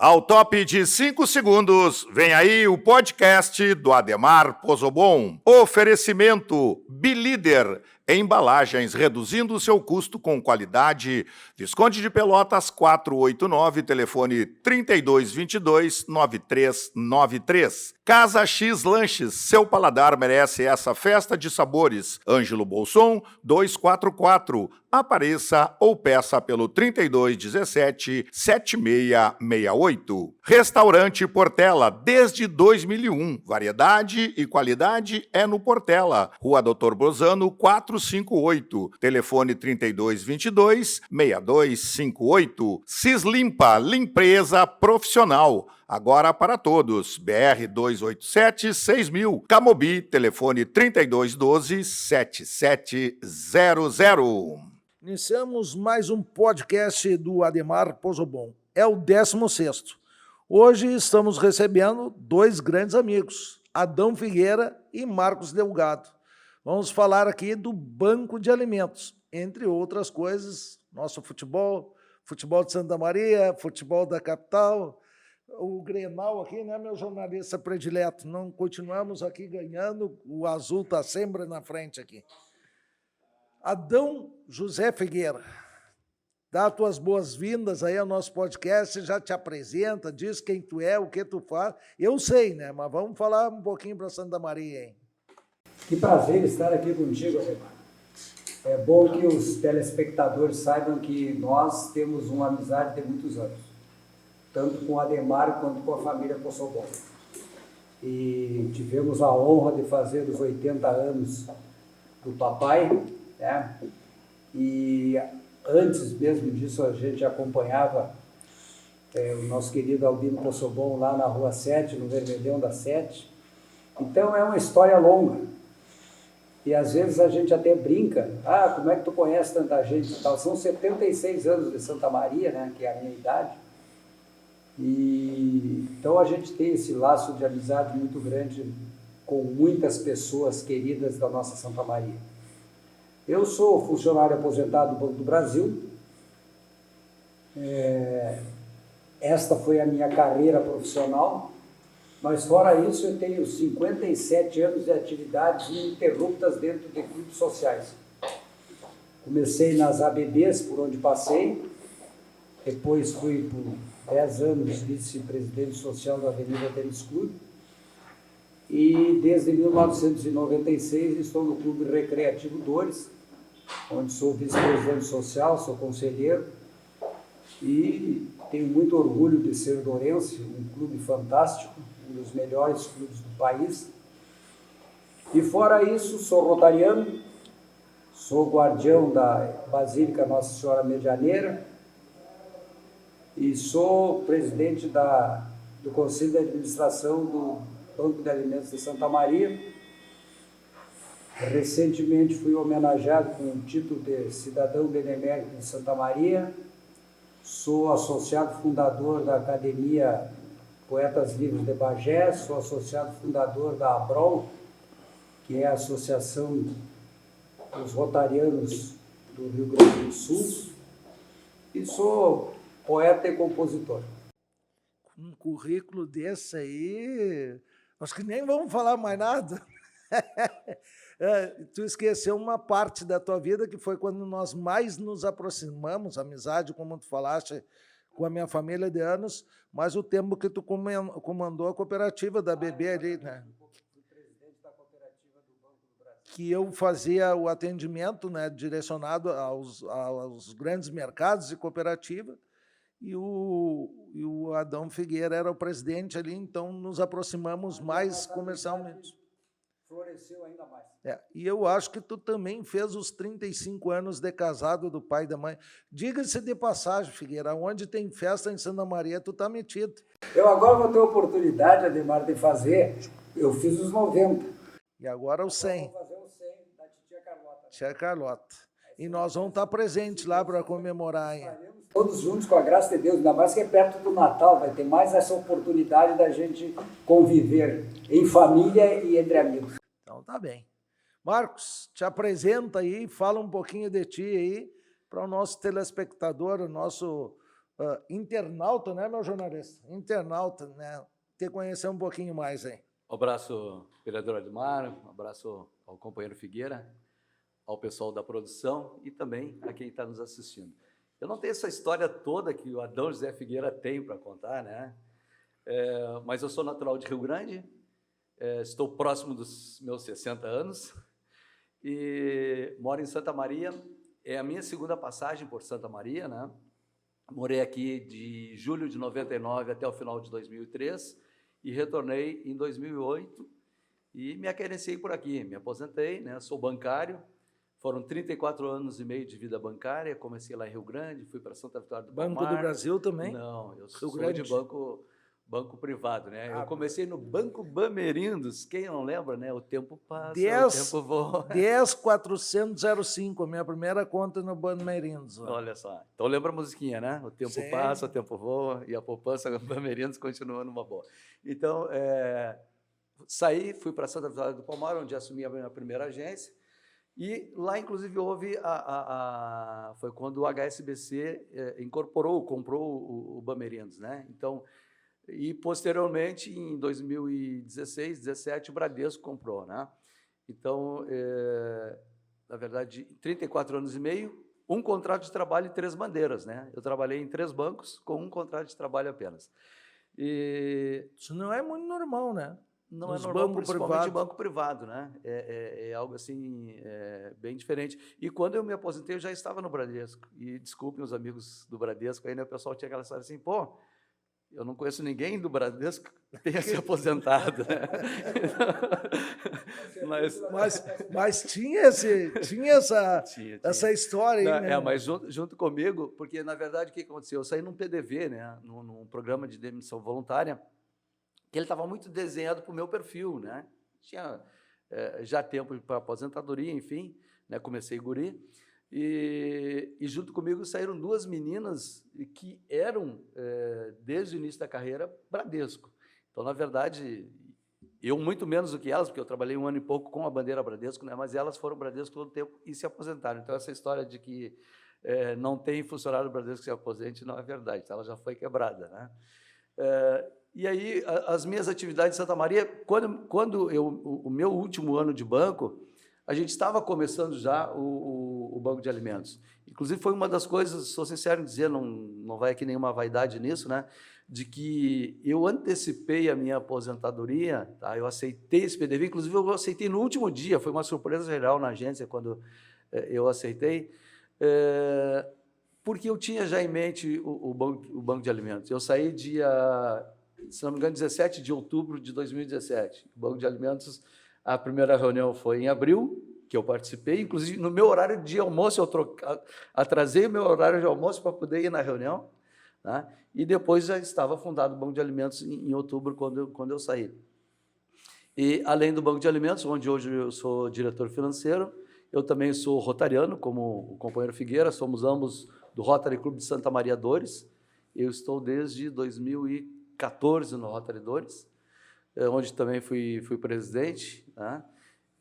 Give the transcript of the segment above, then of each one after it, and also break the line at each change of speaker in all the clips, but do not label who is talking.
Ao top de 5 segundos, vem aí o podcast do Ademar Pozobon. Oferecimento Bilíder, embalagens reduzindo seu custo com qualidade. Visconde de Pelotas 489, telefone 3222-9393. Casa X Lanches, seu paladar merece essa festa de sabores. Ângelo Bolson 244. Apareça ou peça pelo 3217-7668. Restaurante Portela, desde 2001. Variedade e qualidade é no Portela. Rua Doutor Bozano, 458. Telefone 3222-6258. Cislimpa, limpeza profissional. Agora para todos. BR 287-6000. Camobi, telefone 3212-7700.
Iniciamos mais um podcast do Ademar Pozobon. É o 16º. Hoje estamos recebendo dois grandes amigos, Adão Figueira e Marcos Delgado. Vamos falar aqui do Banco de Alimentos, entre outras coisas, nosso futebol, futebol de Santa Maria, futebol da capital, o Grenal aqui, né, meu jornalista predileto? Não continuamos aqui ganhando, o azul está sempre na frente aqui. Adão José Figueira, dá as tuas boas-vindas aí ao nosso podcast, já te apresenta, diz quem tu é, o que tu faz. Eu sei, né? Mas vamos falar um pouquinho para Santa Maria, hein?
Que prazer estar aqui contigo, Ademar. É bom que os telespectadores saibam que nós temos uma amizade de muitos anos, tanto com o Ademar quanto com a família Pozobon. E tivemos a honra de fazer os 80 anos do papai, né? E antes mesmo disso a gente acompanhava o nosso querido Albino Pozobon lá na Rua 7, no Vermelhão da 7. Então é uma história longa. E às vezes a gente até brinca, como é que tu conhece tanta gente e tal? São 76 anos de Santa Maria, né, que é a minha idade. E então a gente tem esse laço de amizade muito grande com muitas pessoas queridas da nossa Santa Maria. Eu sou funcionário aposentado do Banco do Brasil. Esta foi a minha carreira profissional, mas fora isso eu tenho 57 anos de atividades ininterruptas dentro de clubes sociais. Comecei nas ABBs, por onde passei, depois fui por 10 anos vice-presidente social da Avenida Tênis Clube, e desde 1996 estou no Clube Recreativo Dores, onde sou vice-presidente social, sou conselheiro, e tenho muito orgulho de ser dourense, um clube fantástico, um dos melhores clubes do país. E fora isso, sou rotariano, sou guardião da Basílica Nossa Senhora Medianeira e sou presidente do Conselho de Administração do Banco de Alimentos de Santa Maria. Recentemente fui homenageado com o título de cidadão benemérito de Santa Maria. Sou associado fundador da Academia Poetas Livres de Bagé, sou associado fundador da ABROL, que é a Associação dos Rotarianos do Rio Grande do Sul, e sou poeta e compositor.
Um currículo desse aí, acho que nem vamos falar mais nada. Tu esqueceu uma parte da tua vida que foi quando nós mais nos aproximamos, amizade, como tu falaste, com a minha família de anos, mas o tempo que tu comandou a cooperativa da BB ali, né?
Fui presidente da cooperativa do Banco do Brasil.
Que eu fazia o atendimento, né, direcionado aos grandes mercados e cooperativa, e o Adão Figueira era o presidente ali, então nos aproximamos mais comercialmente.
Floresceu ainda mais.
E eu acho que tu também fez os 35 anos de casado do pai e da mãe. Diga-se de passagem, Figueira, onde tem festa em Santa Maria, tu tá metido.
Eu agora vou ter a oportunidade, Ademar, de fazer, eu fiz os 90.
E agora o 100.
Vou fazer o 100 da Titia Carlota.
Tia Carlota. E nós vamos estar presentes lá para comemorar, hein?
Todos juntos, com a graça de Deus, ainda mais que é perto do Natal, vai ter mais essa oportunidade da gente conviver em família e entre amigos.
Então tá bem. Marcos, te apresenta aí, fala um pouquinho de ti aí, para o nosso telespectador, o nosso internauta, né, meu jornalista? Internauta, né? Te conhecer um pouquinho mais aí.
Um abraço, vereador Admar, um abraço ao companheiro Figueira, ao pessoal da produção e também a quem está nos assistindo. Eu não tenho essa história toda que o Adão José Figueira tem para contar, né? Mas eu sou natural de Rio Grande, estou próximo dos meus 60 anos e moro em Santa Maria. É a minha segunda passagem por Santa Maria, né? Morei aqui de julho de 99 até o final de 2003 e retornei em 2008 e me aquerenciei por aqui. Me aposentei, né? Sou bancário. Foram 34 anos e meio de vida bancária. Comecei lá em Rio Grande, fui para Santa Vitória do Palmar.
Banco do Brasil também?
Não, eu
Rio
sou
Grande.
de banco privado, né? Eu comecei no Banco Bamerindos. Quem não lembra, né? O tempo passa, o tempo voa.
10.405, a minha primeira conta no Bamerindos.
Olha só. Então lembra a musiquinha, né? O tempo
Sim.
passa, o tempo voa e a poupança Bamerindos continua numa boa. Então, saí, fui para Santa Vitória do Palmar, onde assumi a minha primeira agência. E lá, inclusive, houve foi quando o HSBC comprou o Bamerindos, né? Então, e posteriormente, em 2016, 2017, o Bradesco comprou, né? Então, na verdade, 34 anos e meio, um contrato de trabalho e 3 bandeiras, né? Eu trabalhei em 3 bancos com um contrato de trabalho apenas.
Isso não é muito normal, né?
Não
Nos
é normal,
bancos
principalmente
privados.
em banco privado, né? É algo assim, bem diferente. E quando eu me aposentei, eu já estava no Bradesco. E desculpem os amigos do Bradesco, aí né, o pessoal tinha aquela história assim, pô, eu não conheço ninguém do Bradesco que tenha se aposentado, né?
Mas tinha essa história aí, né?
Mas junto comigo, porque, na verdade, o que aconteceu? Eu saí num PDV, né? Num programa de demissão voluntária, que ele estava muito desenhado para o meu perfil, né? Tinha já tempo para aposentadoria, enfim, né? Comecei guri. E junto comigo saíram 2 meninas que eram, desde o início da carreira, Bradesco. Então, na verdade, eu muito menos do que elas, porque eu trabalhei 1 ano e pouco com a bandeira Bradesco, né? Mas elas foram Bradesco todo o tempo e se aposentaram. Então, essa história de que não tem funcionário Bradesco que se aposente não é verdade, ela já foi quebrada, né? E aí, as minhas atividades em Santa Maria, quando o meu último ano de banco, a gente estava começando já o banco de alimentos. Inclusive, foi uma das coisas, sou sincero em dizer, não vai aqui nenhuma vaidade nisso, né? De que eu antecipei a minha aposentadoria, tá? Eu aceitei esse PDV, inclusive eu aceitei no último dia, foi uma surpresa geral na agência quando eu aceitei, porque eu tinha já em mente o banco de alimentos. Eu saí se não me engano, 17 de outubro de 2017. O Banco de Alimentos, a primeira reunião foi em abril, que eu participei, inclusive no meu horário de almoço, eu atrasei o meu horário de almoço para poder ir na reunião, né? E depois já estava fundado o Banco de Alimentos em outubro, quando eu saí. E, além do Banco de Alimentos, onde hoje eu sou diretor financeiro, eu também sou rotariano, como o companheiro Figueira, somos ambos do Rotary Clube de Santa Maria Dores. Eu estou desde 2014 no Rotary Dores, onde também fui presidente, né?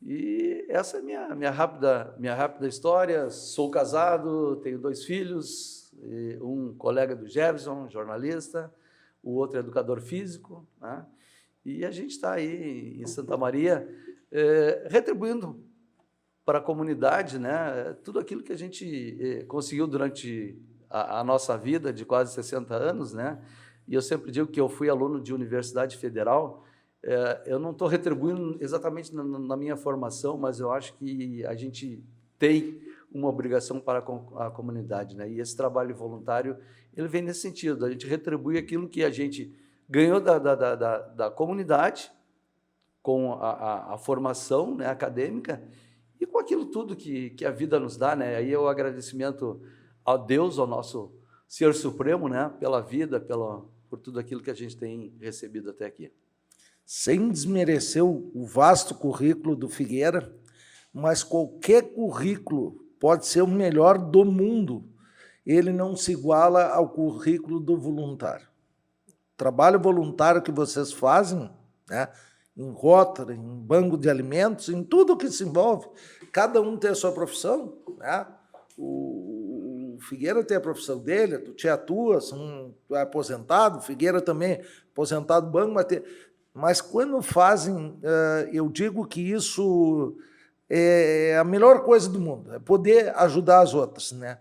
E essa é minha rápida história. Sou casado, tenho 2 filhos, um colega do Jefferson, jornalista, o outro é educador físico, né? E a gente está aí em Santa Maria retribuindo para a comunidade, né, tudo aquilo que a gente conseguiu durante a nossa vida de quase 60 anos, né? E eu sempre digo que eu fui aluno de Universidade Federal. Eu não estou retribuindo exatamente na minha formação, mas eu acho que a gente tem uma obrigação para a comunidade, né? E esse trabalho voluntário, ele vem nesse sentido, a gente retribui aquilo que a gente ganhou da comunidade, com a formação, né, acadêmica, e com aquilo tudo que a vida nos dá, né? Aí é o agradecimento a Deus, ao nosso Senhor Supremo, né, pela vida, por tudo aquilo que a gente tem recebido até aqui.
Sem desmerecer o vasto currículo do Figueira, mas qualquer currículo pode ser o melhor do mundo, ele não se iguala ao currículo do voluntário. O trabalho voluntário que vocês fazem, né, em Rotary, em banco de alimentos, em tudo que se envolve, cada um tem a sua profissão, né? O Figueira tem a profissão dele, tu te atua, tu é aposentado, o Figueira também aposentado do banco, mas quando fazem, eu digo que isso é a melhor coisa do mundo, é poder ajudar as outras, né?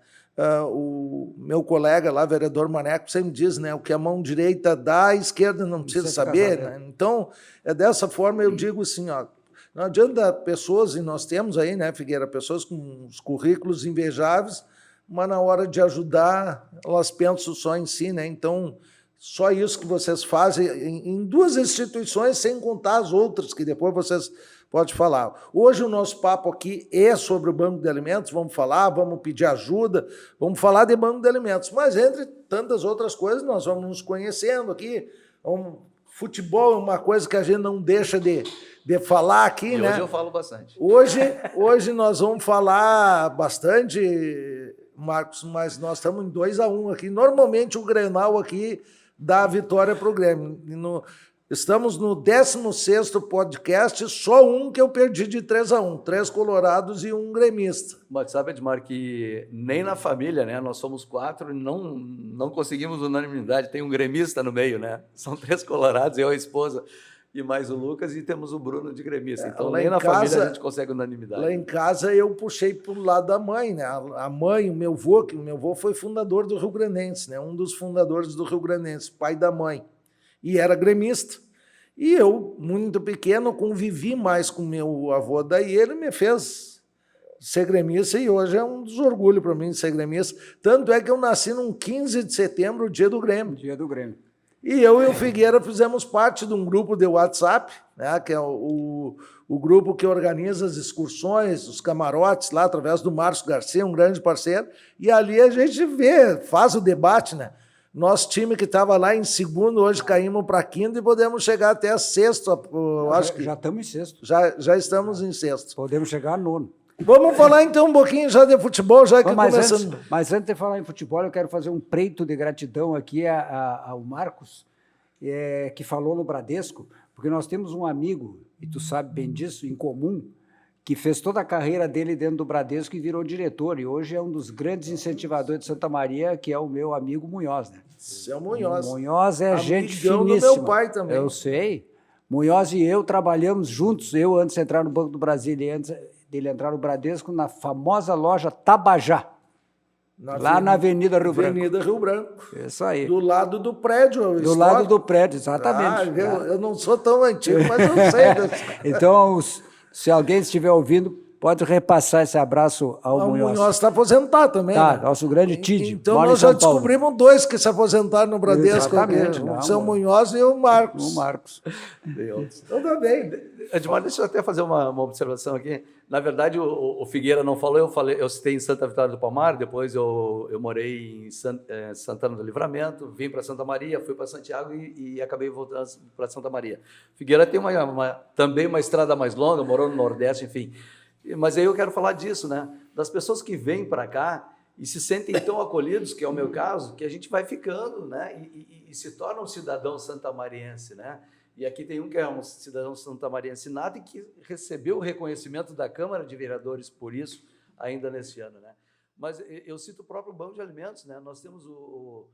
O meu colega lá, vereador Maneco, sempre diz, né, o que a mão direita dá, a esquerda não precisa saber, né? Então, é dessa forma eu digo assim, ó, não adianta pessoas, e nós temos aí, né, Figueira, pessoas com os currículos invejáveis, mas na hora de ajudar, elas pensam só em si, né? Então, só isso que vocês fazem em duas instituições, sem contar as outras, que depois vocês podem falar. Hoje o nosso papo aqui é sobre o banco de alimentos, vamos falar, vamos pedir ajuda, vamos falar de banco de alimentos, mas entre tantas outras coisas, nós vamos nos conhecendo aqui. Futebol é uma coisa que a gente não deixa de falar aqui, né?
Hoje eu falo bastante.
Hoje nós vamos falar bastante, Marcos, mas nós estamos em 2-1 aqui. Normalmente o Grenal aqui dá a vitória para o Grêmio. Estamos no 16º podcast, só um que eu perdi de 3-1. 3 colorados e um gremista.
Mas sabe, Edmar, que nem na família, né? Nós somos 4 e não conseguimos unanimidade. Tem um gremista no meio, né? São 3 colorados, eu, a esposa e mais o Lucas, e temos o Bruno de gremista. Então, nem na família a gente consegue unanimidade.
Lá em casa eu puxei para o lado da mãe, né? A mãe, o meu avô foi fundador do Rio Grandense, né? Um dos fundadores do Rio Grandense, pai da mãe. E era gremista. E eu, muito pequeno, convivi mais com meu avô, daí ele me fez ser gremista, e hoje é um dos orgulhos para mim ser gremista. Tanto é que eu nasci no 15 de setembro, o dia do Grêmio.
Dia do Grêmio.
E eu e o Figueira fizemos parte de um grupo de WhatsApp, né, que é o grupo que organiza as excursões, os camarotes lá, através do Márcio Garcia, um grande parceiro, e ali a gente faz o debate, né? Nosso time que estava lá em segundo, hoje caímos para quinto e podemos chegar até a sexto. Acho que
já estamos em sexto.
Já estamos em sexto.
Podemos chegar a nono.
Vamos falar então um pouquinho já de futebol, já que começamos.
Mas antes de falar em futebol, eu quero fazer um preito de gratidão aqui ao Marcos, que falou no Bradesco, porque nós temos um amigo, e tu sabe bem disso, em comum, que fez toda a carreira dele dentro do Bradesco e virou diretor, e hoje é um dos grandes incentivadores de Santa Maria, que é o meu amigo Munhoz, né?
Seu Munhoz.
Munhoz é gente finíssima.
Do meu pai também.
Eu sei. Munhoz e eu trabalhamos juntos, eu antes de entrar no Banco do Brasil e antes dele entrar no Bradesco, na famosa loja Tabajá, lá na Avenida Rio Branco.
Avenida Rio Branco.
Isso aí.
Do lado do prédio.
Do lado do prédio, exatamente.
Eu não sou tão antigo, mas eu sei.
Então, se alguém estiver ouvindo, pode repassar esse abraço ao Munhoz.
O Munhoz está aposentado também.
Tá,
né?
nosso grande Tide.
Então nós já descobrimos 2 que se aposentaram no Bradesco.
Exatamente.
O seu Munhoz e o Marcos.
O Marcos.
Então tá bem.
Edmar, deixa eu até fazer uma observação aqui. Na verdade, o Figueira não falou, eu citei em Santa Vitória do Palmar, depois eu morei em Santana do Livramento, vim para Santa Maria, fui para Santiago e acabei voltando para Santa Maria. Figueira tem também uma estrada mais longa, morou no Nordeste, enfim. Mas aí eu quero falar disso, né? Das pessoas que vêm para cá e se sentem tão acolhidos, que é o meu caso, que a gente vai ficando, né? E se torna um cidadão santamariense, né? E aqui tem um que é um cidadão santamariense nato e que recebeu o reconhecimento da Câmara de Vereadores por isso, ainda nesse ano, né? Mas eu cito o próprio Banco de Alimentos, né? Nós temos o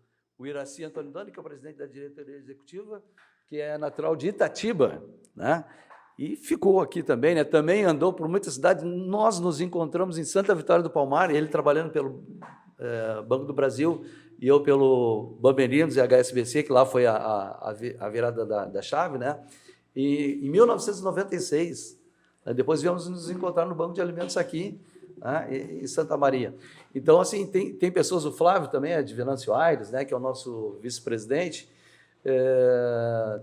Iraci Antônio Doni, que é o presidente da diretoria executiva, que é natural de Itatiba, né? E ficou aqui também, né? Também andou por muitas cidades. Nós nos encontramos em Santa Vitória do Palmar, ele trabalhando pelo Banco do Brasil e eu pelo Bamberinos e HSBC, que lá foi a virada da chave, né? E em 1996, né? Depois viemos nos encontrar no Banco de Alimentos aqui, né? Em Santa Maria. Então, assim, tem pessoas, o Flávio também é de Venâncio Aires, né? Que é o nosso vice-presidente.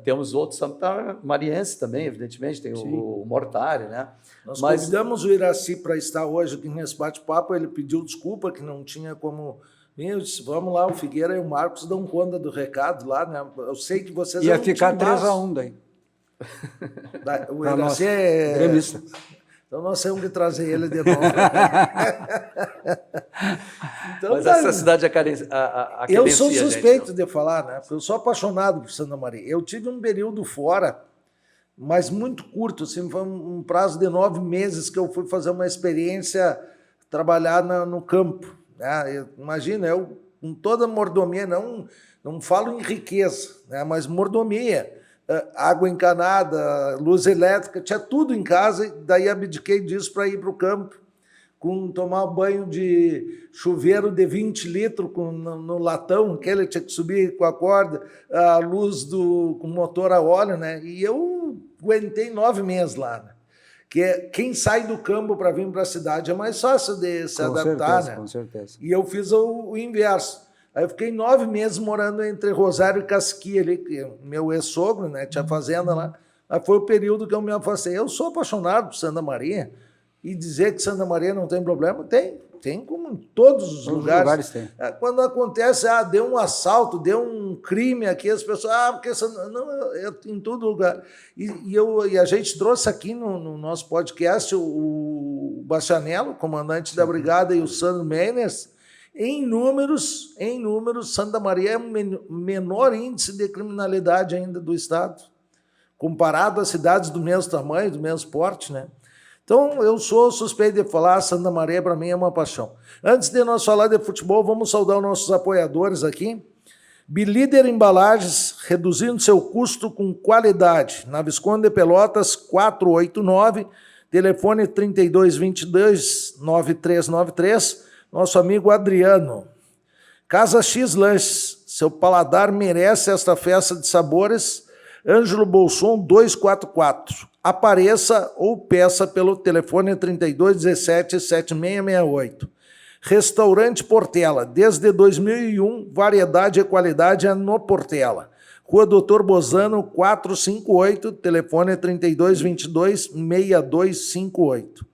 Temos outros santamarienses também, evidentemente, tem o Mortari, né?
Nós convidamos o Iraci para estar hoje aqui nesse bate-papo, ele pediu desculpa que não tinha como... Eu disse, vamos lá, o Figueira e o Marcos dão conta do recado lá, né? Eu sei que vocês...
Ia ficar 3-1 daí.
O Iraci é...
gremista.
Então nós temos que trazer ele de novo. Então,
mas essa cidade
eu sou suspeito de falar, né? Porque eu sou apaixonado por Santa Maria. Eu tive um período fora, mas muito curto, assim, foi um prazo de 9 meses que eu fui fazer uma experiência, trabalhar no campo. né? Imagina, eu com toda mordomia, não falo em riqueza, né? Mas mordomia, água encanada, luz elétrica, tinha tudo em casa, e daí abdiquei disso para ir para o campo, tomar banho de chuveiro de 20 litros no latão, que ele tinha que subir com a corda, a luz com motor a óleo, né? E eu aguentei 9 meses lá, né? Quem sai do campo para vir para a cidade é mais fácil de se adaptar, né?
Com certeza.
E eu fiz o inverso. Aí eu fiquei 9 meses morando entre Rosário e Casquia, ali, que meu ex-sogro, né, tinha fazenda lá. Aí foi o período que eu me afastei. Eu sou apaixonado por Santa Maria, e dizer que Santa Maria não tem problema, tem como em todos os lugares.
Tem.
Quando acontece, deu um assalto, deu um crime aqui, as pessoas, porque não, é em todo lugar. E a gente trouxe aqui no nosso podcast o Bastianello, comandante da brigada, e o Sandro Meiners. Em números, Santa Maria é o menor índice de criminalidade ainda do estado, comparado a cidades do mesmo tamanho, do mesmo porte, né? Então, eu sou suspeito de falar, Santa Maria para mim é uma paixão. Antes de nós falar de futebol, vamos saudar os nossos apoiadores aqui. Bilíder Embalagens, reduzindo seu custo com qualidade. Na Visconde de Pelotas, 489, telefone 3222-9393, nosso amigo Adriano. Casa X Lanches, seu paladar merece esta festa de sabores. Ângelo Bolson 244. Apareça ou peça pelo telefone 3217-7668. Restaurante Portela, desde 2001, variedade e qualidade é no Portela. Rua Doutor Bozano 458, telefone 3222-6258.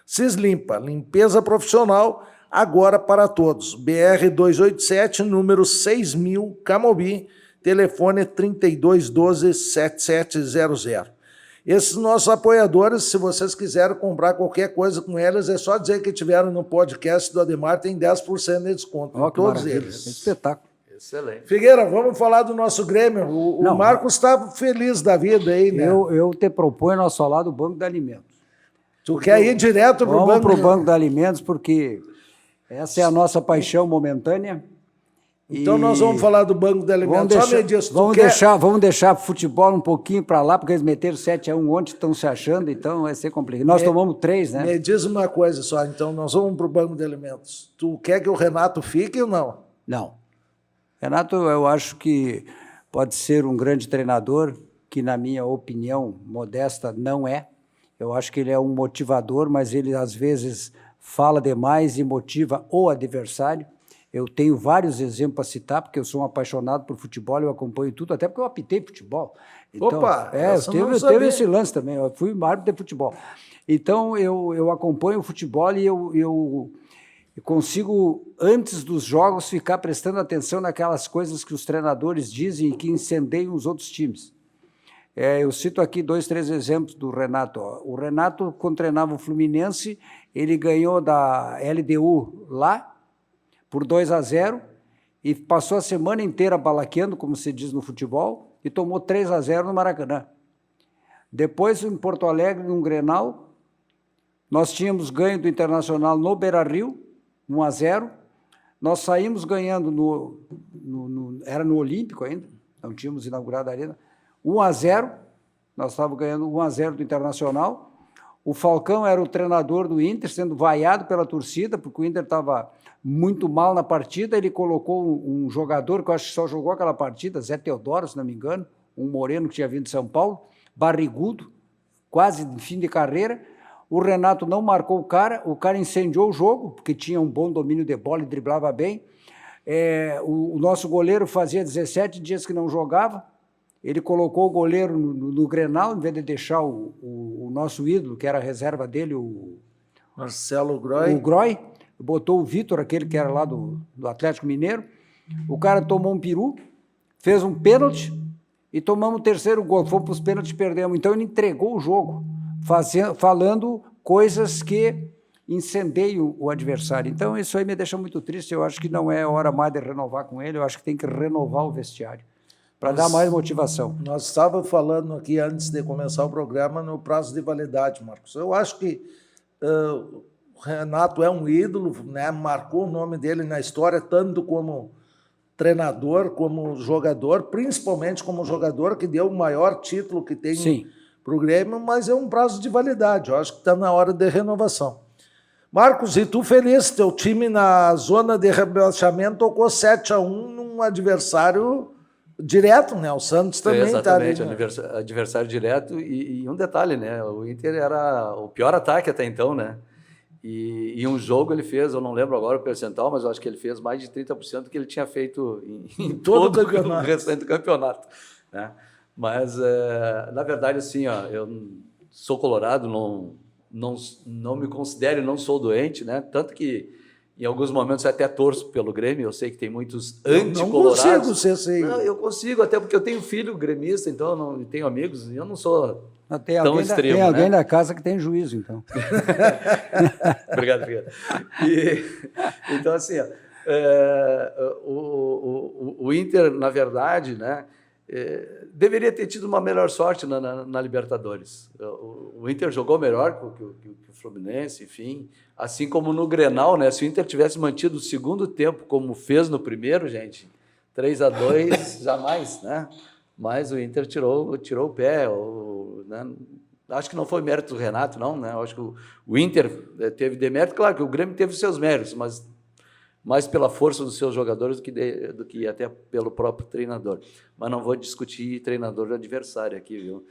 Cislimpa, limpeza profissional, agora para todos. BR 287, número 6000, Camobi, telefone 3212-7700. Esses nossos apoiadores, se vocês quiserem comprar qualquer coisa com eles, é só dizer que tiveram no podcast do Ademar, tem 10% de desconto. Todos eles.
Espetáculo.
Excelente.
Figueira, vamos falar do nosso Grêmio. O Marcos está feliz da vida aí, né?
Eu te proponho nós falar do Banco de Alimentos.
Tu quer ir direto para o
Vamos para o Banco de Alimentos, porque essa é a nossa paixão momentânea.
Então nós vamos falar do Banco de Alimentos.
Vamos deixar o futebol um pouquinho para lá, porque eles meteram 7-1 ontem, estão se achando, então vai ser complicado. Nós tomamos 3, né?
Me diz uma coisa só, então nós vamos para o Banco de Alimentos. Tu quer que o Renato fique ou não?
Não. Renato, eu acho que pode ser um grande treinador, que na minha opinião modesta não é. Eu acho que ele é um motivador, mas ele às vezes fala demais e motiva o adversário. Eu tenho vários exemplos para citar, porque eu sou um apaixonado por futebol, eu acompanho tudo, até porque eu apitei futebol. Então,
Opa!
Teve esse lance também, eu fui árbitro de futebol. Então, eu acompanho o futebol e eu consigo, antes dos jogos, ficar prestando atenção naquelas coisas que os treinadores dizem e que incendeiam os outros times. Eu cito aqui 2, 3 exemplos do Renato. O Renato, quando treinava o Fluminense, ele ganhou da LDU lá, por 2-0, e passou a semana inteira balaqueando, como se diz no futebol, e tomou 3-0 no Maracanã. Depois, em Porto Alegre, num Grenal, nós tínhamos ganho do Internacional no Beira-Rio, 1-0, nós saímos ganhando, era no Olímpico ainda, não tínhamos inaugurado a arena, 1-0, nós estávamos ganhando 1-0 do Internacional. O Falcão era o treinador do Inter, sendo vaiado pela torcida, porque o Inter estava muito mal na partida. Ele colocou um jogador que eu acho que só jogou aquela partida, Zé Teodoro, se não me engano, um moreno que tinha vindo de São Paulo, barrigudo, quase em fim de carreira. O Renato não marcou o cara incendiou o jogo, porque tinha um bom domínio de bola e driblava bem. O nosso goleiro fazia 17 dias que não jogava. Ele colocou o goleiro no Grenal, em vez de deixar o nosso ídolo, que era a reserva dele, o
Marcelo Groy.
O Groy, botou o Vitor, aquele que era lá do Atlético Mineiro. O cara tomou um peru, fez um pênalti e tomamos o terceiro gol. Fomos para os pênaltis e perdemos. Então ele entregou o jogo, falando coisas que incendeiam o adversário. Então isso aí me deixa muito triste. Eu acho que não é hora mais de renovar com ele, eu acho que tem que renovar o vestiário, para dar mais motivação.
Nós estávamos falando aqui, antes de começar o programa, no prazo de validade, Marcos. Eu acho que o Renato é um ídolo, né? Marcou o nome dele na história, tanto como treinador, como jogador, principalmente como jogador, que deu o maior título que tem para o Grêmio, mas é um prazo de validade. Eu acho que está na hora de renovação. Marcos, e tu feliz? Teu time na zona de rebaixamento tocou 7-1 num adversário direto, né? O Santos também está ali.
Exatamente, adversário direto. E um detalhe, né? O Inter era o pior ataque até então, né? E um jogo ele fez, eu não lembro agora o percentual, mas eu acho que ele fez mais de 30% do que ele tinha feito em todo o restante do campeonato, né? Mas, na verdade, assim, ó, eu sou colorado, não me considero, não sou doente, né? Tanto que em alguns momentos eu até torço pelo Grêmio, eu sei que tem muitos anticolorados.
Não consigo ser assim.
Não, eu consigo, até porque eu tenho filho gremista, então eu não tenho amigos, e eu não sou tão extremo.
Tem alguém
né?
na casa que tem juízo, então.
Obrigado. Então, assim, o Inter, na verdade, né, deveria ter tido uma melhor sorte na Libertadores. O Inter jogou melhor que o Fluminense, enfim, assim como no Grenal, né? Se o Inter tivesse mantido o segundo tempo como fez no primeiro, gente, 3-2, jamais, né? Mas o Inter tirou o pé, né? Acho que não foi mérito do Renato, não, né? Acho que o Inter teve demérito, claro que o Grêmio teve seus méritos, mas mais pela força dos seus jogadores do que até pelo próprio treinador. Mas não vou discutir treinador de adversário aqui, viu?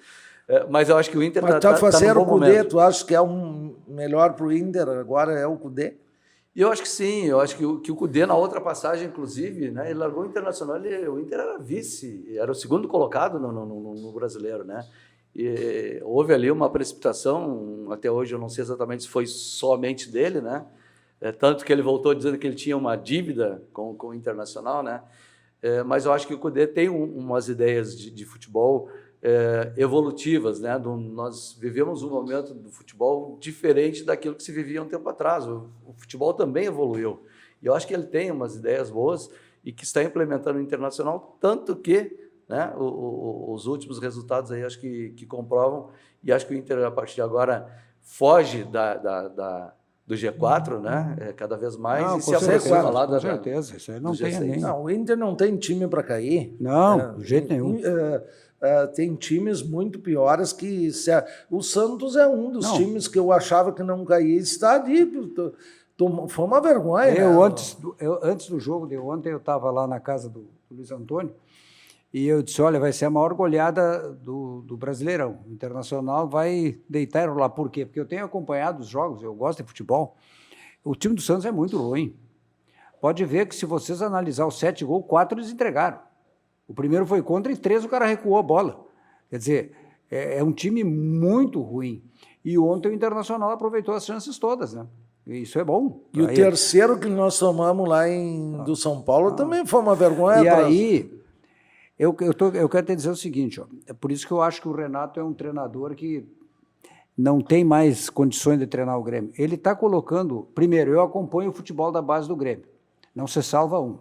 Mas eu acho que o Inter
está fazendo
no bom
o Cudê,
momento.
tu acha que é um melhor para o Inter agora é o Cudê?
Eu acho que sim, eu acho que o Cudê, na outra passagem, inclusive, né, ele largou o Internacional, o Inter era vice, era o segundo colocado no Brasileiro, né? E houve ali uma precipitação, até hoje eu não sei exatamente se foi somente dele, né? Tanto que ele voltou dizendo que ele tinha uma dívida com o Internacional, né? Mas eu acho que o Cudê tem umas ideias de futebol evolutivas, né? Nós vivemos um momento do futebol diferente daquilo que se vivia um tempo atrás. O futebol também evoluiu. E eu acho que ele tem umas ideias boas e que está implementando o Internacional, tanto que, né, os últimos resultados aí acho que comprovam, e acho que o Inter, a partir de agora, foge do G4, né? Cada vez mais,
Não,
e se aproxima lá
com certeza, isso aí não tem nem.
Não, o Inter não tem time para cair.
Não, de jeito nenhum.
Tem times muito piores que... O Santos é um dos times que eu achava que não caía, está ali. Foi uma vergonha.
Antes do jogo de ontem, eu estava lá na casa do Luiz Antônio, e eu disse, olha, vai ser a maior goleada do Brasileirão. O Internacional vai deitar e rolar. Por quê? Porque eu tenho acompanhado os jogos, eu gosto de futebol. O time do Santos é muito ruim. Pode ver que se vocês analisar os 7 gols, 4 eles entregaram. O primeiro foi contra e 3 o cara recuou a bola. Quer dizer, é um time muito ruim. E ontem o Internacional aproveitou as chances todas, né? E isso é bom.
E o terceiro que nós tomamos lá do São Paulo também foi uma vergonha.
E aí... Eu quero te dizer o seguinte, ó, é por isso que eu acho que o Renato é um treinador que não tem mais condições de treinar o Grêmio. Ele está colocando... Primeiro, eu acompanho o futebol da base do Grêmio. Não se salva um.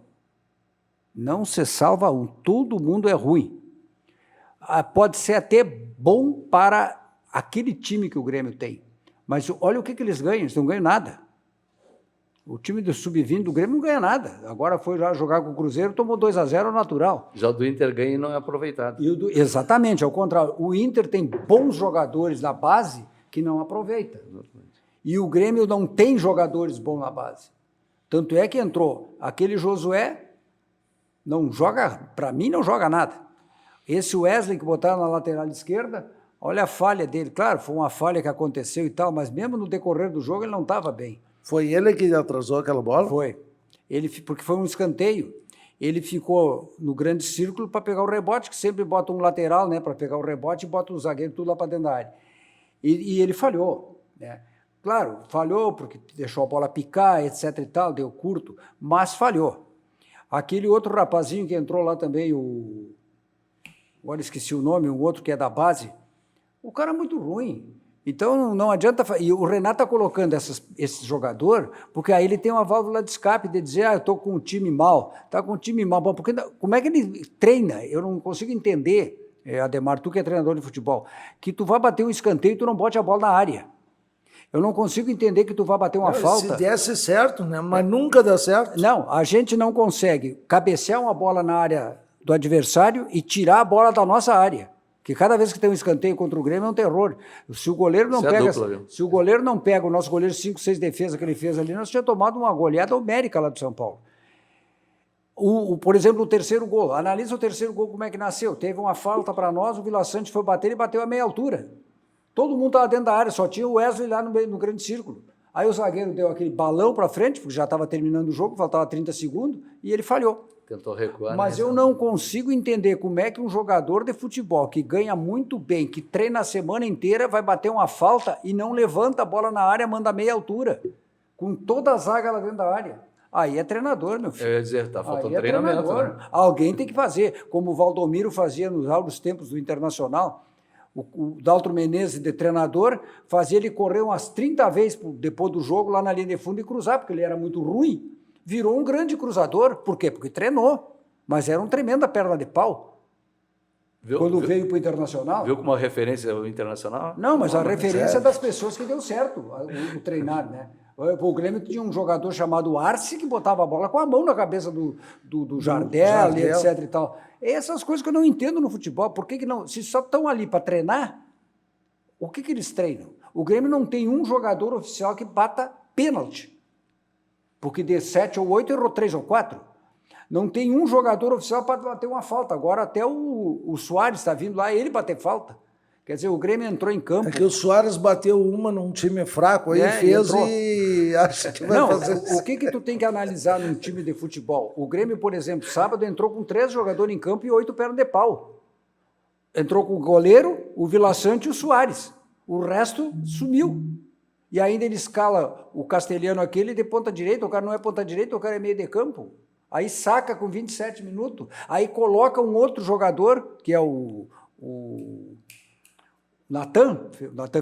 Não se salva um. Todo mundo é ruim. Pode ser até bom para aquele time que o Grêmio tem. Mas olha o que eles ganham. Eles não ganham nada. O time do sub-20 do Grêmio não ganha nada. Agora foi já jogar com o Cruzeiro, tomou 2-0 natural.
Já o do Inter ganha e não é aproveitado.
Exatamente, ao contrário. O Inter tem bons jogadores na base que não aproveita. E o Grêmio não tem jogadores bons na base. Tanto é que entrou aquele Josué, não joga, para mim não joga nada. Esse Wesley que botaram na lateral esquerda, olha a falha dele. Claro, foi uma falha que aconteceu e tal, mas mesmo no decorrer do jogo ele não estava bem.
Foi ele que atrasou aquela bola?
Foi. Porque foi um escanteio. Ele ficou no grande círculo para pegar o rebote, que sempre bota um lateral, né, para pegar o rebote e bota o zagueiro tudo lá para dentro da área. E ele falhou, né? Claro, falhou porque deixou a bola picar, etc e tal, deu curto, mas falhou. Aquele outro rapazinho que entrou lá também, agora esqueci o nome, um outro que é da base, o cara é muito ruim. Então, não adianta... E o Renato está colocando esse jogador, porque aí ele tem uma válvula de escape de dizer, eu estou com um time mal. Está com um time mal. Porque, como é que ele treina? Eu não consigo entender, Ademar, tu que é treinador de futebol, que tu vai bater um escanteio e tu não bote a bola na área. Eu não consigo entender que tu vai bater uma falta.
Se desse certo, né? Mas nunca dá certo.
Não, a gente não consegue cabecear uma bola na área do adversário e tirar a bola da nossa área. Que cada vez que tem um escanteio contra o Grêmio é um terror. Se o goleiro não pega, se o goleiro não pega, o nosso goleiro 5, 6 defesas que ele fez ali, nós tínhamos tomado uma goleada homérica lá do São Paulo. Por exemplo, o terceiro gol. Analisa o terceiro gol, como é que nasceu. Teve uma falta para nós, o Vila Sante foi bater e bateu a meia altura. Todo mundo estava dentro da área, só tinha o Wesley lá no grande círculo. Aí o zagueiro deu aquele balão para frente, porque já estava terminando o jogo, faltava 30 segundos, e ele falhou.
Tentou recuar.
Mas eu não consigo entender como é que um jogador de futebol que ganha muito bem, que treina a semana inteira, vai bater uma falta e não levanta a bola na área, manda meia altura, com toda a zaga lá dentro da área. Aí é treinador, meu filho.
Eu ia dizer, está faltando treinamento. Né?
Alguém tem que fazer, como o Valdomiro fazia nos áureos tempos do Internacional. O Daltro Menezes, de treinador, fazia ele correr umas 30 vezes depois do jogo lá na linha de fundo e cruzar, porque ele era muito ruim. Virou um grande cruzador. Por quê? Porque treinou. Mas era uma tremenda perna de pau. Quando veio para o Internacional.
Viu como uma referência ao Internacional?
Não, mas a referência das pessoas que deu certo o treinar, né? O Grêmio tinha um jogador chamado Arce que botava a bola com a mão na cabeça do Jardel, etc. e tal. Essas coisas que eu não entendo no futebol. Por que não? Se só estão ali para treinar, o que eles treinam? O Grêmio não tem um jogador oficial que bata pênalti. Porque de 7 ou 8 errou 3 ou 4. Não tem um jogador oficial para bater uma falta. Agora até o Soares está vindo lá, ele bater falta. Quer dizer, o Grêmio entrou em campo.
É que o Soares bateu uma num time fraco aí, fez e acha que vai fazer.
O que tu tem que analisar num time de futebol? O Grêmio, por exemplo, sábado entrou com 3 jogadores em campo e 8 pernas de pau. Entrou com o goleiro, o Vila Sante e o Soares. O resto sumiu. E ainda ele escala o castelhano aquele de ponta direita, o cara não é ponta direita, o cara é meio de campo. Aí saca com 27 minutos, aí coloca um outro jogador, que é o Natan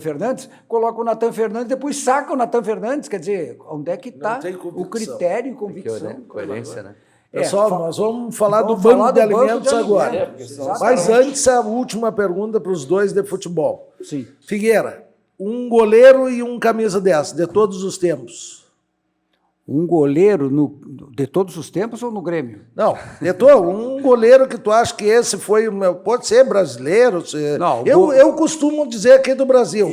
Fernandes, coloca o Natan Fernandes, depois saca o Natan Fernandes. Quer dizer, onde é que está o critério e convicção?
Coerência, né?
Pessoal, nós vamos falar do banco de alimentos agora. Mas antes, a última pergunta para os dois de futebol.
Sim.
Figueira, um goleiro e um camisa 10, de todos os tempos.
Um goleiro de todos os tempos ou no Grêmio?
Não, um goleiro que tu acha que esse foi, pode ser brasileiro.
Não,
eu costumo dizer aqui do Brasil.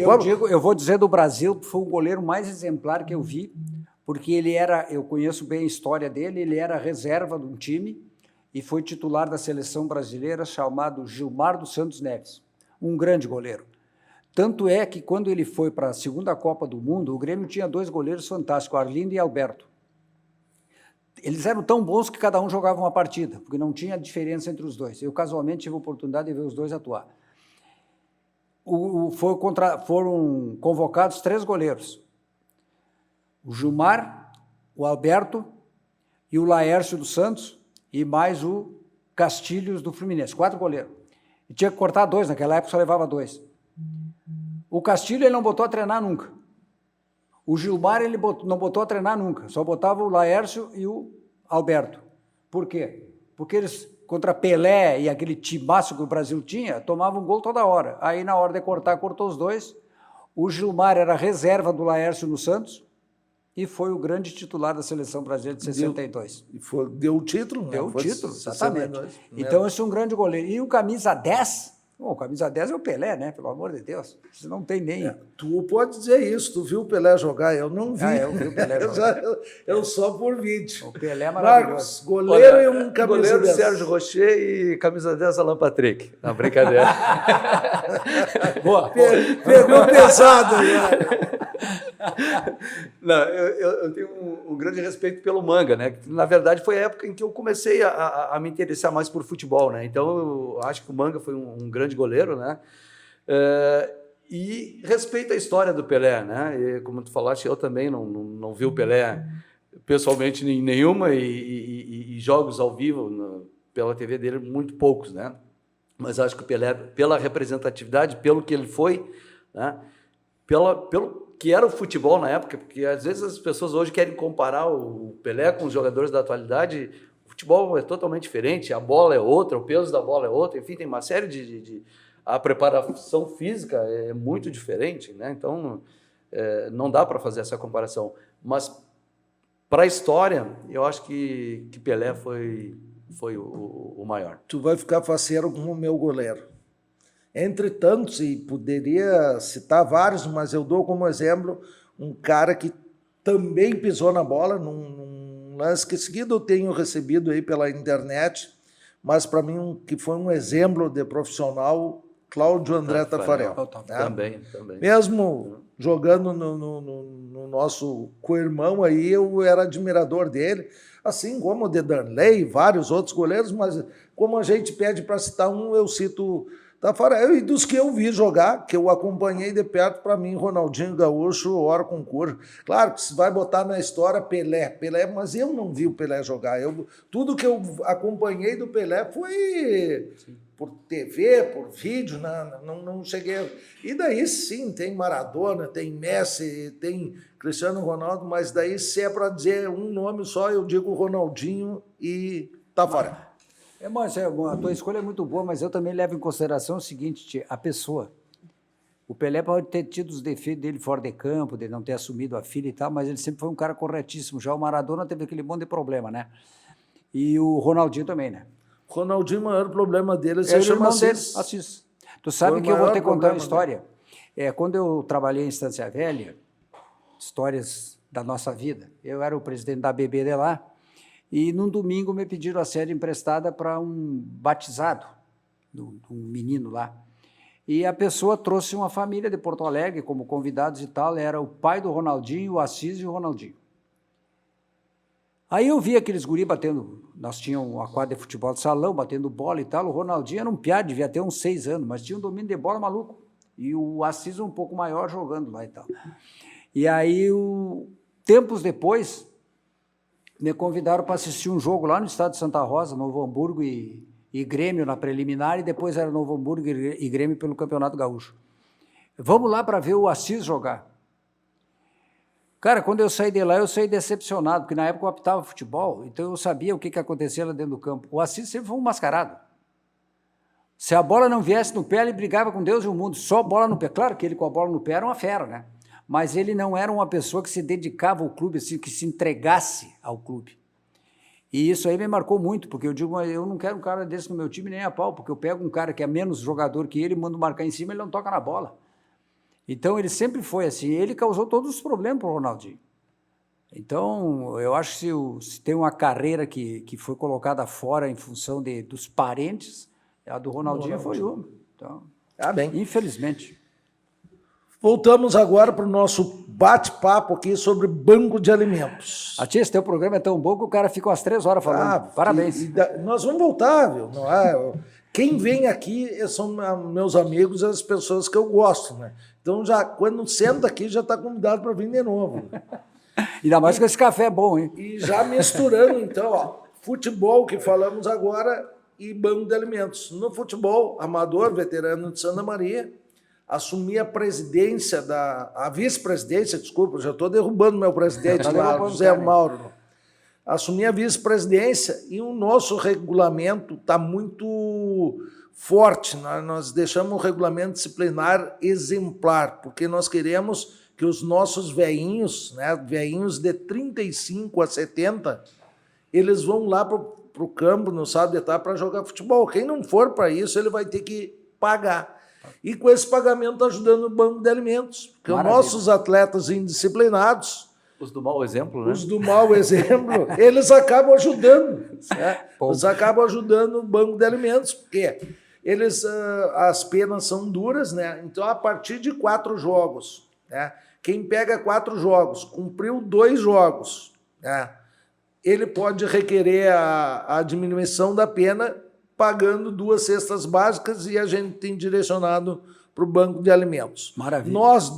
Eu vou dizer do Brasil, foi o goleiro mais exemplar que eu vi, porque eu conheço bem a história dele, ele era reserva de um time e foi titular da seleção brasileira chamado Gilmar dos Santos Neves, um grande goleiro. Tanto é que quando ele foi para a segunda Copa do Mundo, o Grêmio tinha 2 goleiros fantásticos, Arlindo e Alberto. Eles eram tão bons que cada um jogava uma partida, porque não tinha diferença entre os dois. Eu, casualmente, tive a oportunidade de ver os dois atuar. Foram convocados 3 goleiros. O Gilmar, o Alberto e o Laércio dos Santos e mais o Castilhos do Fluminense. 4 goleiros. E tinha que cortar 2, naquela época só levava 2. O Castilho ele não botou a treinar nunca. O Gilmar ele não botou a treinar nunca. Só botava o Laércio e o Alberto. Por quê? Porque eles, contra Pelé e aquele timaço que o Brasil tinha, tomavam gol toda hora. Aí, na hora de cortar, cortou os 2. O Gilmar era reserva do Laércio no Santos e foi o grande titular da seleção brasileira de 62.
Deu o título, né?
Deu o título, exatamente. Então, esse é um grande goleiro. E o camisa 10... Bom, o camisa 10 é o Pelé, né? Pelo amor de Deus. Você não tem nem...
Tu pode dizer isso, tu viu o Pelé jogar, eu não vi.
Eu vi o Pelé jogar.
eu só por vídeo.
O Pelé é maravilhoso.
Marcos, goleiro e um camisa
goleiro
10.
Sérgio Rocher e camisa 10 Alan Patrick. Não, brincadeira.
Boa.
Pegou pesado, né?
Não, eu tenho um grande respeito pelo Manga, né? Na verdade, foi a época em que eu comecei a me interessar mais por futebol, né? Então, eu acho que o Manga foi um grande goleiro, né? E respeito a história do Pelé, né? E, como tu falaste, eu também não vi o Pelé pessoalmente em nenhuma e jogos ao vivo pela TV dele, muito poucos, né? Mas acho que o Pelé, pela representatividade, pelo que ele foi, né? Pelo que era o futebol na época, porque às vezes as pessoas hoje querem comparar o Pelé com os jogadores da atualidade. O futebol é totalmente diferente, a bola é outra, o peso da bola é outro, enfim, tem uma série a preparação física é muito diferente, né? Então, não dá para fazer essa comparação. Mas, para a história, eu acho que Pelé foi o maior.
Tu vai ficar faceiro como o meu goleiro. Entre tantos, e poderia citar vários, mas eu dou como exemplo um cara que também pisou na bola num lance que seguido eu tenho recebido aí pela internet, mas para mim que foi um exemplo de profissional, Cláudio André Tafarel.
Também.
Mesmo jogando no nosso co-irmão aí, eu era admirador dele, assim como o de Darley e vários outros goleiros, mas como a gente pede para citar um, eu cito Tafarel, e dos que eu vi jogar, que eu acompanhei de perto, para mim, Ronaldinho Gaúcho, hora concurso. Claro que se vai botar na história Pelé, mas eu não vi o Pelé jogar. Tudo que eu acompanhei do Pelé foi por TV, por vídeo, não cheguei. E daí sim, tem Maradona, tem Messi, tem Cristiano Ronaldo, mas daí se é para dizer um nome só, eu digo Ronaldinho e Tafarel.
Mas a tua escolha é muito boa, mas eu também levo em consideração o seguinte, a pessoa. O Pelé pode ter tido os defeitos dele fora de campo, de não ter assumido a filha e tal, mas ele sempre foi um cara corretíssimo. Já o Maradona teve aquele monte de problema, né? E o Ronaldinho também, né?
Ronaldinho, o maior problema dele
é o irmão dele, Assis. Tu sabe que eu vou te contar uma história. Quando eu trabalhei em Estância Velha, histórias da nossa vida, eu era o presidente da ABB de lá, e num domingo me pediram a sede emprestada para um batizado, um menino lá. E a pessoa trouxe uma família de Porto Alegre como convidados e tal, era o pai do Ronaldinho, o Assis e o Ronaldinho. Aí eu vi aqueles guri batendo, nós tínhamos uma quadra de futebol de salão, batendo bola e tal, o Ronaldinho era um piá, devia ter uns 6 anos, mas tinha um domínio de bola maluco, e o Assis um pouco maior jogando lá e tal. E aí, tempos depois, me convidaram para assistir um jogo lá no estado de Santa Rosa, Novo Hamburgo e Grêmio na preliminar, e depois era Novo Hamburgo e Grêmio pelo Campeonato Gaúcho. Vamos lá para ver o Assis jogar. Cara, quando eu saí de lá, eu saí decepcionado, porque na época eu apitava futebol, então eu sabia o que acontecia lá dentro do campo. O Assis sempre foi um mascarado. Se a bola não viesse no pé, ele brigava com Deus e o mundo, só bola no pé. Claro que ele com a bola no pé era uma fera, né? Mas ele não era uma pessoa que se dedicava ao clube, assim, que se entregasse ao clube. E isso aí me marcou muito, porque eu digo, eu não quero um cara desse no meu time nem a pau, porque eu pego um cara que é menos jogador que ele, mando marcar em cima, ele não toca na bola. Então, ele sempre foi assim, ele causou todos os problemas para o Ronaldinho. Então, eu acho que se tem uma carreira que foi colocada fora em função dos parentes, a do Ronaldinho foi uma. Então,
bem.
Infelizmente.
Voltamos agora para o nosso bate-papo aqui sobre banco de alimentos.
Tia, esse teu programa é tão bom que o cara fica umas 3 horas falando. Parabéns.
Nós vamos voltar, viu? Não é? Quem vem aqui são meus amigos e as pessoas que eu gosto, né? Então, quando senta aqui, já está convidado para vir de novo.
Ainda mais que esse café é bom, hein?
E já misturando, então, futebol que falamos agora e banco de alimentos. No futebol, amador, veterano de Santa Maria, assumi a presidência, a vice-presidência, desculpa, já estou derrubando meu presidente lá, José Mauro. Assumi a vice-presidência e o nosso regulamento está muito forte. Nós deixamos o regulamento disciplinar exemplar, porque nós queremos que os nossos velhinhos, né, velhinhos de 35 a 70, eles vão lá para o campo, no sábado de tarde, para jogar futebol. Quem não for para isso, ele vai ter que pagar. E com esse pagamento está ajudando o banco de alimentos, porque os nossos atletas indisciplinados,
os do mau exemplo, né?
Os do mau exemplo, eles acabam ajudando. Né? Eles acabam ajudando o banco de alimentos, porque as penas são duras, né? Então, a partir de 4 jogos, né? Quem pega 4 jogos, cumpriu 2 jogos, né? Ele pode requerer a diminuição da pena pagando 2 cestas básicas e a gente tem direcionado para o banco de alimentos.
Maravilha.
Nós,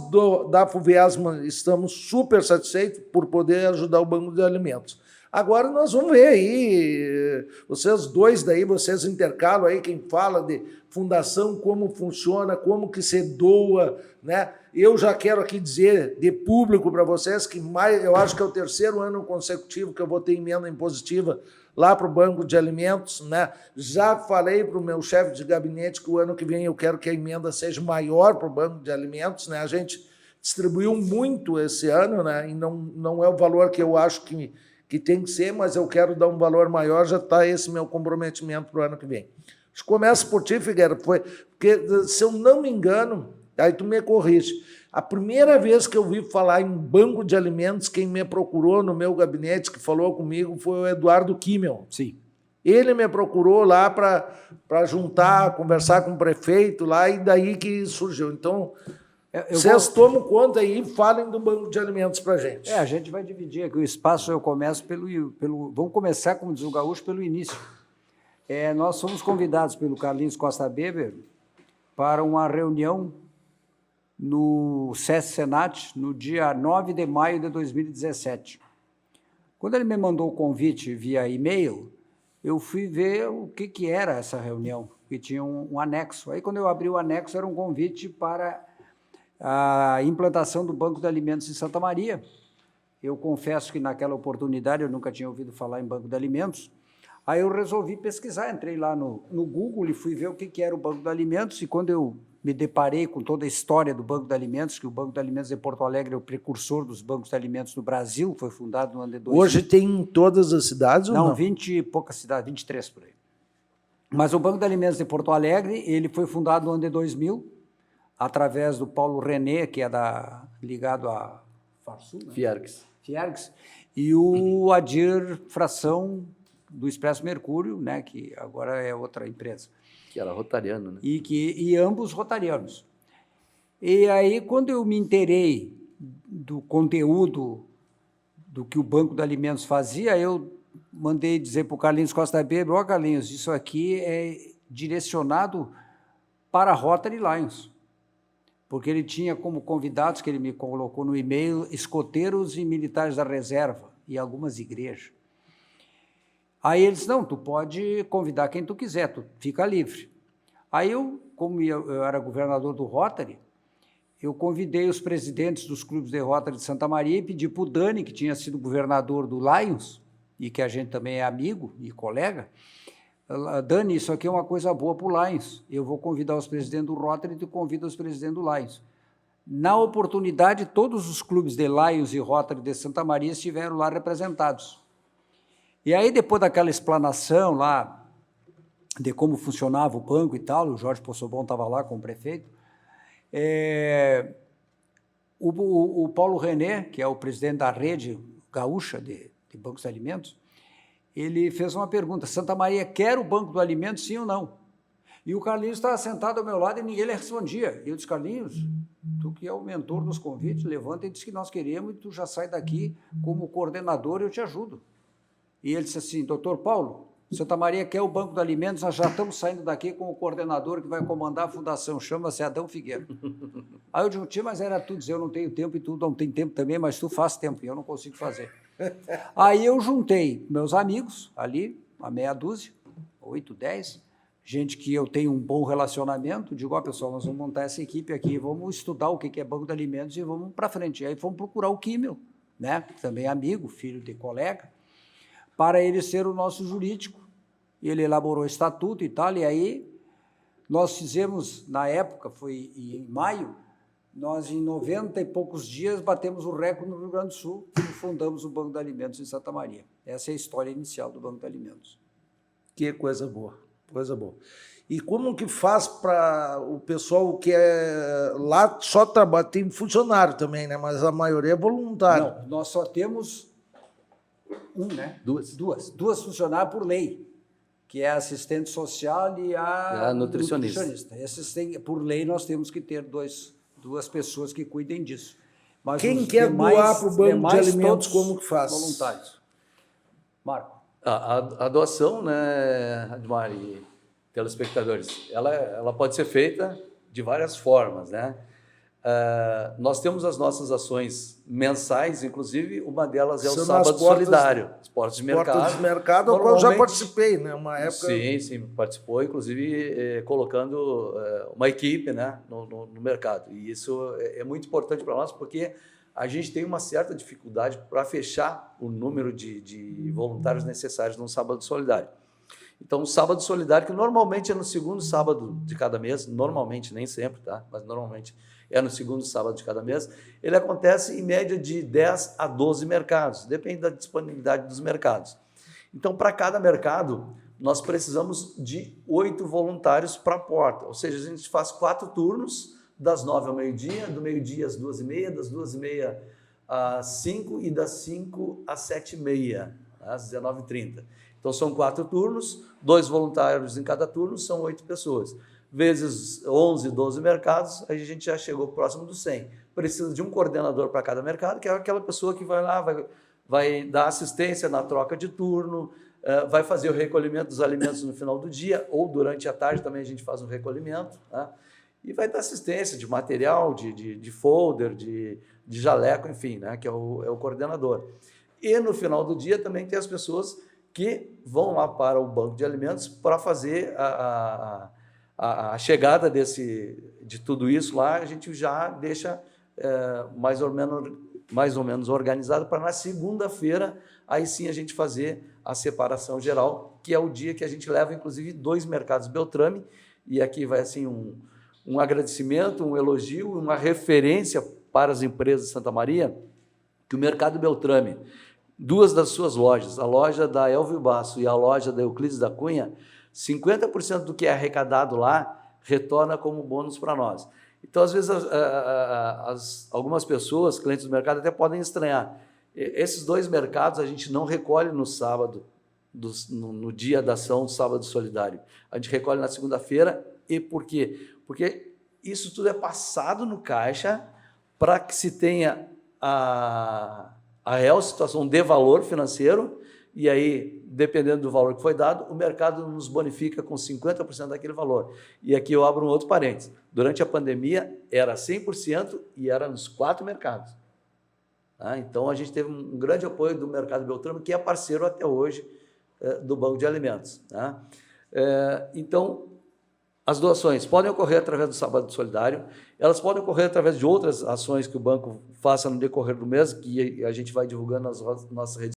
da FUVESMA, estamos super satisfeitos por poder ajudar o banco de alimentos. Agora nós vamos ver aí, vocês dois daí, vocês intercalam aí, quem fala de fundação, como funciona, como que se doa, né? Eu já quero aqui dizer de público para vocês que eu acho que é o 3º ano consecutivo que eu vou ter emenda impositiva lá para o banco de alimentos, né? Já falei para o meu chefe de gabinete que o ano que vem eu quero que a emenda seja maior para o banco de alimentos, né? A gente distribuiu muito esse ano, né? E não é o valor que eu acho que tem que ser, mas eu quero dar um valor maior, já está esse meu comprometimento para o ano que vem. Começa por ti, Figueira, porque, se eu não me engano, aí tu me corrige, a primeira vez que eu vi falar em banco de alimentos, quem me procurou no meu gabinete, que falou comigo, foi o Eduardo Kimmel.
Sim.
Ele me procurou lá para juntar, conversar com o prefeito lá, e daí que surgiu. Então, vocês tomam conta aí e falem do banco de alimentos para a gente.
A gente vai dividir aqui o espaço, eu começo vamos começar, como diz o gaúcho, pelo início. Nós fomos convidados pelo Carlinhos Costa Weber para uma reunião no SESC Senat, no dia 9 de maio de 2017. Quando ele me mandou o convite via e-mail, eu fui ver o que era essa reunião, que tinha um anexo. Aí, quando eu abri o anexo, era um convite para a implantação do Banco de Alimentos em Santa Maria. Eu confesso que, naquela oportunidade, eu nunca tinha ouvido falar em Banco de Alimentos. Aí eu resolvi pesquisar, entrei lá no Google e fui ver o que era o Banco de Alimentos, e quando eu me deparei com toda a história do Banco de Alimentos, que o Banco de Alimentos de Porto Alegre é o precursor dos bancos de alimentos no Brasil, foi fundado no ano de 2000.
Hoje tem em todas as cidades ou não?
Não, 20 e poucas cidades, 23 por aí. Mas o Banco de Alimentos de Porto Alegre, ele foi fundado no ano de 2000, através do Paulo René, que é ligado à Farsul, né? Fiergs, e o Adir Fração, do Expresso Mercúrio, né, que agora é outra empresa.
Que era rotariano, né?
E ambos rotarianos. E aí, quando eu me inteirei do conteúdo do que o Banco de Alimentos fazia, eu mandei dizer para o Carlinhos Costa Weber: ó, Carlinhos, isso aqui é direcionado para Rotary Lions, porque ele tinha como convidados, que ele me colocou no e-mail, escoteiros e militares da reserva e algumas igrejas. Aí ele disse: não, tu pode convidar quem tu quiser, tu fica livre. Aí eu, como eu era governador do Rotary, eu convidei os presidentes dos clubes de Rotary de Santa Maria e pedi para o Dani, que tinha sido governador do Lions, e que a gente também é amigo e colega: Dani, isso aqui é uma coisa boa para o Lions, eu vou convidar os presidentes do Rotary e tu convida os presidentes do Lions. Na oportunidade, todos os clubes de Lions e Rotary de Santa Maria estiveram lá representados. E aí, depois daquela explanação lá de como funcionava o banco e tal, o Jorge Possobon estava lá com o prefeito, o Paulo René, que é o presidente da rede gaúcha de bancos de alimentos, ele fez uma pergunta: Santa Maria quer o Banco do Alimento, sim ou não? E o Carlinhos estava sentado ao meu lado e ninguém lhe respondia. E eu disse: Carlinhos, tu que é o mentor dos convites, levanta e diz que nós queremos, e tu já sai daqui como coordenador, eu te ajudo. E ele disse assim: doutor Paulo, Santa Maria quer o Banco de Alimentos, nós já estamos saindo daqui com o coordenador que vai comandar a fundação, chama-se Adão Figueira. Aí eu digo: tia, mas era tu dizer, eu não tenho tempo, e tu não tem tempo também, mas tu faz tempo, e eu não consigo fazer. Aí eu juntei meus amigos ali, a meia dúzia, 8, 10, gente que eu tenho um bom relacionamento, digo: ó, pessoal, nós vamos montar essa equipe aqui, vamos estudar o que é Banco de Alimentos e vamos para frente. E aí fomos procurar o Kimmel, né, também amigo, filho de colega, para ele ser o nosso jurídico. Ele elaborou o estatuto e tal, e aí nós fizemos, na época, foi em maio, nós em 90 e poucos dias batemos o recorde no Rio Grande do Sul e fundamos o Banco de Alimentos em Santa Maria. Essa é a história inicial do Banco de Alimentos.
Que coisa boa, coisa boa. E como que faz para o pessoal que é lá só trabalha, tem funcionário também, né? Mas a maioria é voluntário.
Não, nós só temos duas funcionárias por lei, que é a assistente social e a nutricionista. Por lei, nós temos que ter duas pessoas que cuidem disso. Mas
quem quer doar para o Banco de Alimentos, como que faz?
Voluntários. Marco.
A doação, né, Admar e telespectadores, ela pode ser feita de várias formas, né? Nós temos as nossas ações mensais, inclusive uma delas é o Sábado Solidário, as portas de mercado.
Portas de mercado, ao qual eu já participei, né? Uma época.
Sim, participou, inclusive colocando uma equipe, né, no mercado. E isso é muito importante para nós, porque a gente tem uma certa dificuldade para fechar o número de voluntários necessários no Sábado Solidário. Então, o sábado solidário, que normalmente é no segundo sábado de cada mês, normalmente, nem sempre, tá? Mas normalmente é no segundo sábado de cada mês, ele acontece em média de 10 a 12 mercados, depende da disponibilidade dos mercados. Então, para cada mercado, nós precisamos de 8 voluntários para a porta, ou seja, a gente faz 4 turnos, das 9 ao meio-dia, do meio-dia às 2h30, das 2h30 às 5 e das 5 às 7h30, às 19h30. Então, são 4 turnos, 2 voluntários em cada turno, são 8 pessoas. Vezes 11, 12 mercados, a gente já chegou próximo dos 100. Precisa de um coordenador para cada mercado, que é aquela pessoa que vai lá, vai dar assistência na troca de turno, vai fazer o recolhimento dos alimentos no final do dia, ou durante a tarde também a gente faz um recolhimento, tá? E vai dar assistência de material, de folder, de jaleco, enfim, né? Que é o coordenador. E no final do dia também tem as pessoas que vão lá para o banco de alimentos para fazer a chegada de tudo isso lá, a gente já deixa mais ou menos organizado para na segunda-feira, aí sim a gente fazer a separação geral, que é o dia que a gente leva, inclusive, 2 mercados Beltrame, e aqui vai assim um agradecimento, um elogio, uma referência para as empresas de Santa Maria, que o Mercado Beltrame, 2 das suas lojas, a loja da Elvio Basso e a loja da Euclides da Cunha, 50% do que é arrecadado lá retorna como bônus para nós. Então, às vezes, algumas pessoas, clientes do mercado, até podem estranhar. Esses 2 mercados a gente não recolhe no sábado, no dia da ação do Sábado Solidário. A gente recolhe na segunda-feira. E por quê? Porque isso tudo é passado no caixa para que se tenha a real situação de valor financeiro, e aí, dependendo do valor que foi dado, o mercado nos bonifica com 50% daquele valor. E aqui eu abro um outro parênteses. Durante a pandemia, era 100% e era nos 4 mercados. Tá? Então, a gente teve um grande apoio do Mercado Beltrame, que é parceiro até hoje do Banco de Alimentos. Tá? Então, as doações podem ocorrer através do Sábado Solidário, elas podem ocorrer através de outras ações que o banco faça no decorrer do mês, que a gente vai divulgando nas nossas redes